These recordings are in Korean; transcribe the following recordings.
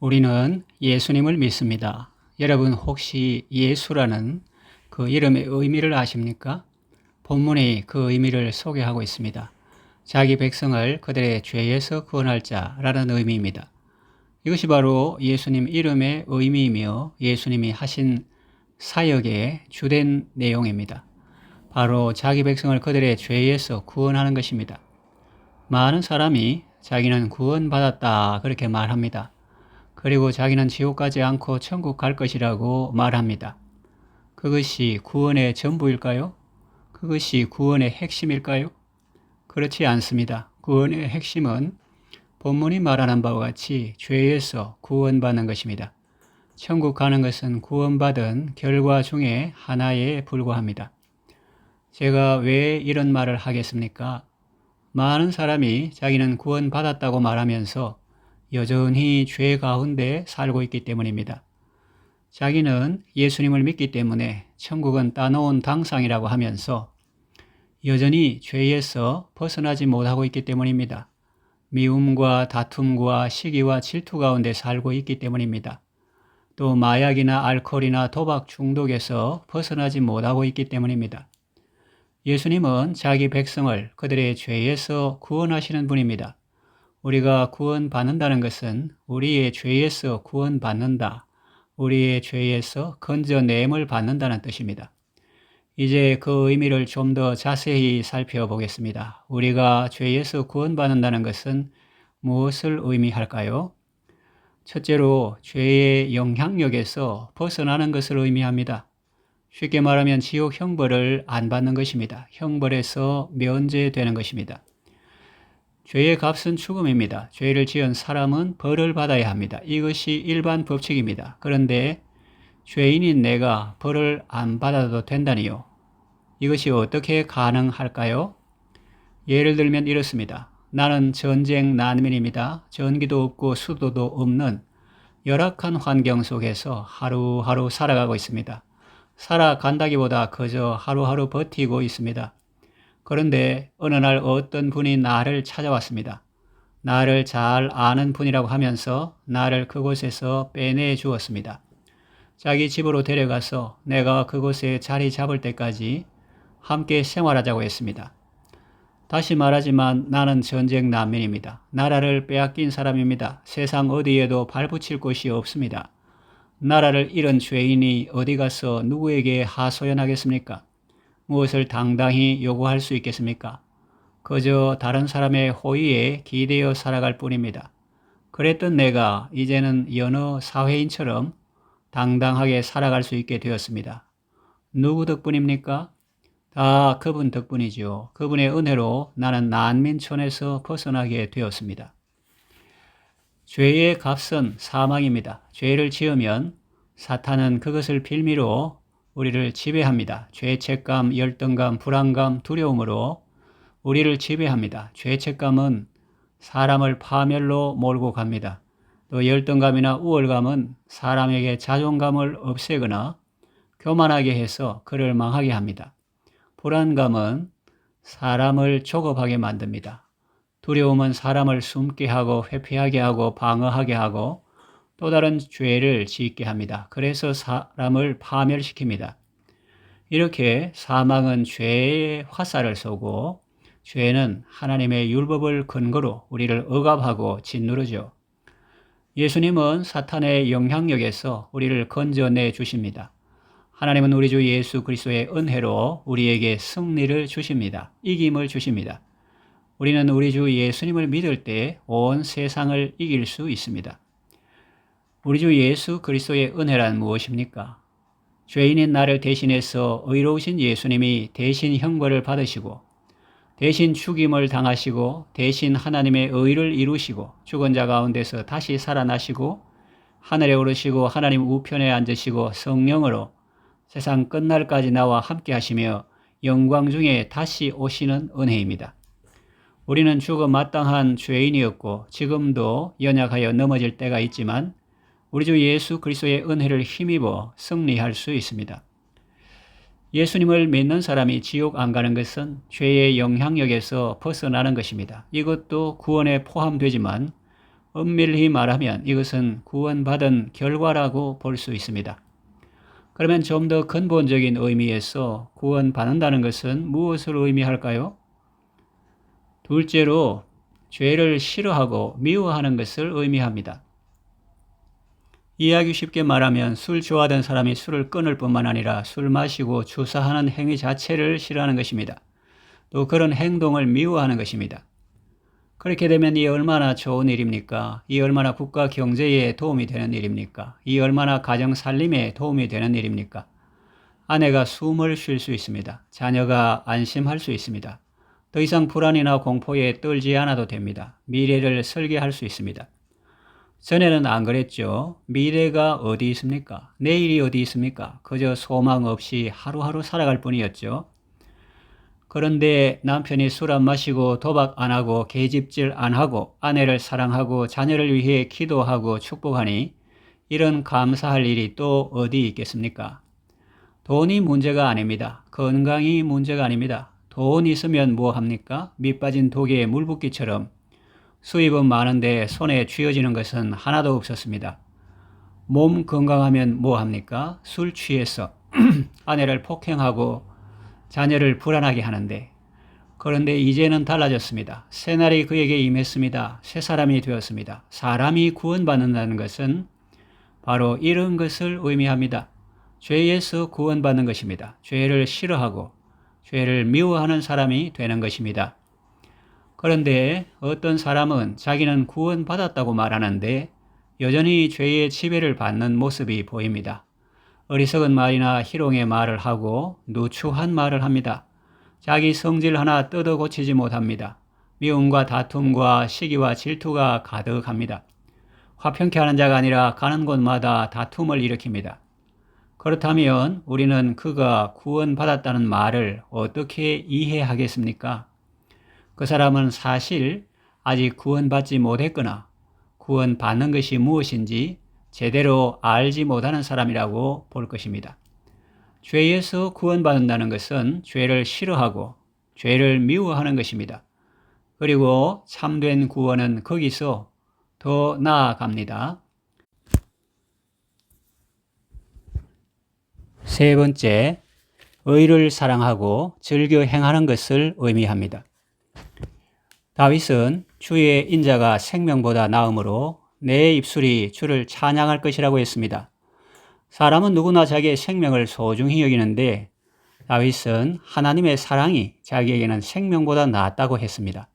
우리는 예수님을 믿습니다. 여러분 혹시 예수라는 그 이름의 의미를 아십니까? 본문이 그 의미를 소개하고 있습니다. 자기 백성을 그들의 죄에서 구원할 자라는 의미입니다. 이것이 바로 예수님 이름의 의미이며 예수님이 하신 사역의 주된 내용입니다. 바로 자기 백성을 그들의 죄에서 구원하는 것입니다. 많은 사람이 자기는 구원받았다 그렇게 말합니다. 그리고 자기는 지옥 가지 않고 천국 갈 것이라고 말합니다. 그것이 구원의 전부일까요? 그것이 구원의 핵심일까요? 그렇지 않습니다. 구원의 핵심은 본문이 말하는 바와 같이 죄에서 구원받는 것입니다. 천국 가는 것은 구원받은 결과 중에 하나에 불과합니다. 제가 왜 이런 말을 하겠습니까? 많은 사람이 자기는 구원받았다고 말하면서 여전히 죄 가운데 살고 있기 때문입니다. 자기는 예수님을 믿기 때문에 천국은 따놓은 당상이라고 하면서 여전히 죄에서 벗어나지 못하고 있기 때문입니다. 미움과 다툼과 시기와 질투 가운데 살고 있기 때문입니다. 또 마약이나 알코올이나 도박 중독에서 벗어나지 못하고 있기 때문입니다. 예수님은 자기 백성을 그들의 죄에서 구원하시는 분입니다. 우리가 구원받는다는 것은 우리의 죄에서 구원받는다, 우리의 죄에서 건져냄을 받는다는 뜻입니다. 이제 그 의미를 좀 더 자세히 살펴보겠습니다. 우리가 죄에서 구원받는다는 것은 무엇을 의미할까요? 첫째로 죄의 영향력에서 벗어나는 것을 의미합니다. 쉽게 말하면 지옥 형벌을 안 받는 것입니다. 형벌에서 면제되는 것입니다. 죄의 값은 죽음입니다. 죄를 지은 사람은 벌을 받아야 합니다. 이것이 일반 법칙입니다. 그런데 죄인인 내가 벌을 안 받아도 된다니요. 이것이 어떻게 가능할까요? 예를 들면 이렇습니다. 나는 전쟁 난민입니다. 전기도 없고 수도도 없는 열악한 환경 속에서 하루하루 살아가고 있습니다. 살아간다기보다 그저 하루하루 버티고 있습니다. 그런데 어느 날 어떤 분이 나를 찾아왔습니다. 나를 잘 아는 분이라고 하면서 나를 그곳에서 빼내 주었습니다. 자기 집으로 데려가서 내가 그곳에 자리 잡을 때까지 함께 생활하자고 했습니다. 다시 말하지만 나는 전쟁 난민입니다. 나라를 빼앗긴 사람입니다. 세상 어디에도 발붙일 곳이 없습니다. 나라를 잃은 죄인이 어디 가서 누구에게 하소연하겠습니까? 무엇을 당당히 요구할 수 있겠습니까? 그저 다른 사람의 호의에 기대어 살아갈 뿐입니다. 그랬던 내가 이제는 여느 사회인처럼 당당하게 살아갈 수 있게 되었습니다. 누구 덕분입니까? 다 그분 덕분이죠. 그분의 은혜로 나는 난민촌에서 벗어나게 되었습니다. 죄의 값은 사망입니다. 죄를 지으면 사탄은 그것을 빌미로 우리를 지배합니다. 죄책감, 열등감, 불안감, 두려움으로 우리를 지배합니다. 죄책감은 사람을 파멸로 몰고 갑니다. 또 열등감이나 우월감은 사람에게 자존감을 없애거나 교만하게 해서 그를 망하게 합니다. 불안감은 사람을 조급하게 만듭니다. 두려움은 사람을 숨게 하고 회피하게 하고 방어하게 하고 또 다른 죄를 짓게 합니다. 그래서 사람을 파멸시킵니다. 이렇게 사망은 죄의 화살을 쏘고 죄는 하나님의 율법을 근거로 우리를 억압하고 짓누르죠. 예수님은 사탄의 영향력에서 우리를 건져내 주십니다. 하나님은 우리 주 예수 그리스도의 은혜로 우리에게 승리를 주십니다. 이김을 주십니다. 우리는 우리 주 예수님을 믿을 때 온 세상을 이길 수 있습니다. 우리 주 예수 그리스도의 은혜란 무엇입니까? 죄인인 나를 대신해서 의로우신 예수님이 대신 형벌을 받으시고 대신 죽임을 당하시고 대신 하나님의 의를 이루시고 죽은 자 가운데서 다시 살아나시고 하늘에 오르시고 하나님 우편에 앉으시고 성령으로 세상 끝날까지 나와 함께 하시며 영광 중에 다시 오시는 은혜입니다. 우리는 죽어 마땅한 죄인이었고 지금도 연약하여 넘어질 때가 있지만 우리 주 예수 그리스도의 은혜를 힘입어 승리할 수 있습니다. 예수님을 믿는 사람이 지옥 안 가는 것은 죄의 영향력에서 벗어나는 것입니다. 이것도 구원에 포함되지만 엄밀히 말하면 이것은 구원받은 결과라고 볼 수 있습니다. 그러면 좀 더 근본적인 의미에서 구원받는다는 것은 무엇을 의미할까요? 둘째로 죄를 싫어하고 미워하는 것을 의미합니다. 이해하기 쉽게 말하면 술 좋아하던 사람이 술을 끊을 뿐만 아니라 술 마시고 주사하는 행위 자체를 싫어하는 것입니다. 또 그런 행동을 미워하는 것입니다. 그렇게 되면 이 얼마나 좋은 일입니까? 이 얼마나 국가 경제에 도움이 되는 일입니까? 이 얼마나 가정 살림에 도움이 되는 일입니까? 아내가 숨을 쉴 수 있습니다. 자녀가 안심할 수 있습니다. 더 이상 불안이나 공포에 떨지 않아도 됩니다. 미래를 설계할 수 있습니다. 전에는 안 그랬죠. 미래가 어디 있습니까? 내일이 어디 있습니까? 그저 소망 없이 하루하루 살아갈 뿐이었죠. 그런데 남편이 술 안 마시고 도박 안 하고 계집질 안 하고 아내를 사랑하고 자녀를 위해 기도하고 축복하니 이런 감사할 일이 또 어디 있겠습니까? 돈이 문제가 아닙니다. 건강이 문제가 아닙니다. 돈 있으면 뭐 합니까? 밑 빠진 독에 물 붓기처럼 수입은 많은데 손에 쥐어지는 것은 하나도 없었습니다. 몸 건강하면 뭐 합니까? 술 취해서 아내를 폭행하고 자녀를 불안하게 하는데, 그런데 이제는 달라졌습니다. 새날이 그에게 임했습니다. 새 사람이 되었습니다. 사람이 구원받는다는 것은 바로 이런 것을 의미합니다. 죄에서 구원받는 것입니다. 죄를 싫어하고 죄를 미워하는 사람이 되는 것입니다. 그런데 어떤 사람은 자기는 구원받았다고 말하는데 여전히 죄의 지배를 받는 모습이 보입니다. 어리석은 말이나 희롱의 말을 하고 누추한 말을 합니다. 자기 성질 하나 뜯어 고치지 못합니다. 미움과 다툼과 시기와 질투가 가득합니다. 화평케 하는 자가 아니라 가는 곳마다 다툼을 일으킵니다. 그렇다면 우리는 그가 구원받았다는 말을 어떻게 이해하겠습니까? 그 사람은 사실 아직 구원받지 못했거나 구원받는 것이 무엇인지 제대로 알지 못하는 사람이라고 볼 것입니다. 죄에서 구원받는다는 것은 죄를 싫어하고 죄를 미워하는 것입니다. 그리고 참된 구원은 거기서 더 나아갑니다. 세 번째, 의를 사랑하고 즐겨 행하는 것을 의미합니다. 다윗은 주의 인자가 생명보다 나음으로 내 입술이 주를 찬양할 것이라고 했습니다. 사람은 누구나 자기의 생명을 소중히 여기는데 다윗은 하나님의 사랑이 자기에게는 생명보다 낫다고 했습니다.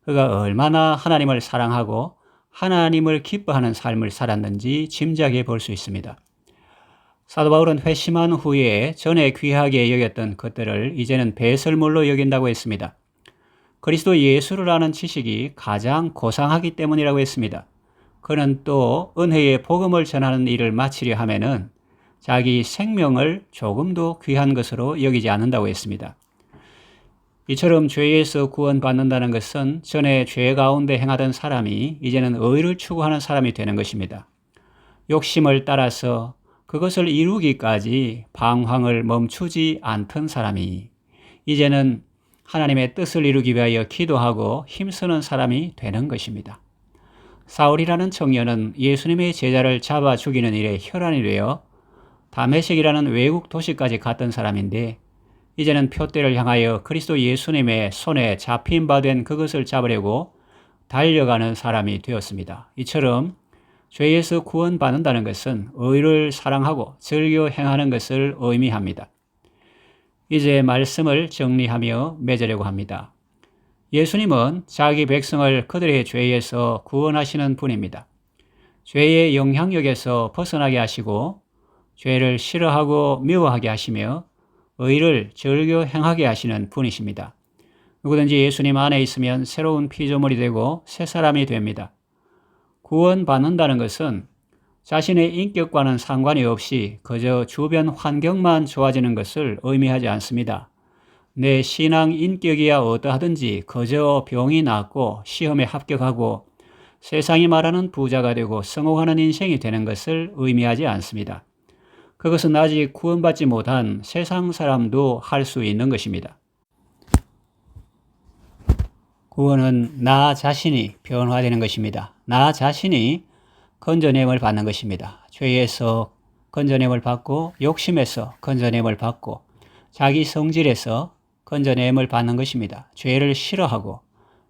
그가 얼마나 하나님을 사랑하고 하나님을 기뻐하는 삶을 살았는지 짐작해 볼 수 있습니다. 사도 바울은 회심한 후에 전에 귀하게 여겼던 것들을 이제는 배설물로 여긴다고 했습니다. 그리스도 예수를 아는 지식이 가장 고상하기 때문이라고 했습니다. 그는 또 은혜의 복음을 전하는 일을 마치려 하면은 자기 생명을 조금도 귀한 것으로 여기지 않는다고 했습니다. 이처럼 죄에서 구원받는다는 것은 전에 죄 가운데 행하던 사람이 이제는 의를 추구하는 사람이 되는 것입니다. 욕심을 따라서 그것을 이루기까지 방황을 멈추지 않던 사람이 이제는 하나님의 뜻을 이루기 위하여 기도하고 힘쓰는 사람이 되는 것입니다. 사울이라는 청년은 예수님의 제자를 잡아 죽이는 일에 혈안이 되어 다메섹이라는 외국 도시까지 갔던 사람인데 이제는 표대를 향하여 그리스도 예수님의 손에 잡힌 바 된 그것을 잡으려고 달려가는 사람이 되었습니다. 이처럼 죄에서 구원받는다는 것은 의를 사랑하고 즐겨 행하는 것을 의미합니다. 이제 말씀을 정리하며 맺으려고 합니다. 예수님은 자기 백성을 그들의 죄에서 구원하시는 분입니다. 죄의 영향력에서 벗어나게 하시고 죄를 싫어하고 미워하게 하시며 의를 즐겨 행하게 하시는 분이십니다. 누구든지 예수님 안에 있으면 새로운 피조물이 되고 새 사람이 됩니다. 구원받는다는 것은 자신의 인격과는 상관이 없이 그저 주변 환경만 좋아지는 것을 의미하지 않습니다. 내 신앙 인격이야 어떠하든지 그저 병이 낫고 시험에 합격하고 세상이 말하는 부자가 되고 성공하는 인생이 되는 것을 의미하지 않습니다. 그것은 아직 구원받지 못한 세상 사람도 할 수 있는 것입니다. 구원은 나 자신이 변화되는 것입니다. 나 자신이 건져냄을 받는 것입니다. 죄에서 건져냄을 받고 욕심에서 건져냄을 받고 자기 성질에서 건져냄을 받는 것입니다. 죄를 싫어하고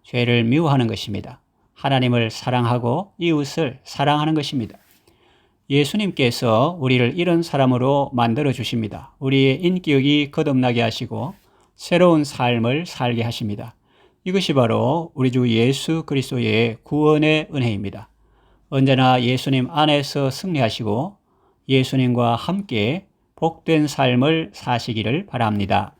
죄를 미워하는 것입니다. 하나님을 사랑하고 이웃을 사랑하는 것입니다. 예수님께서 우리를 이런 사람으로 만들어 주십니다. 우리의 인격이 거듭나게 하시고 새로운 삶을 살게 하십니다. 이것이 바로 우리 주 예수 그리스도의 구원의 은혜입니다. 언제나 예수님 안에서 승리하시고 예수님과 함께 복된 삶을 사시기를 바랍니다.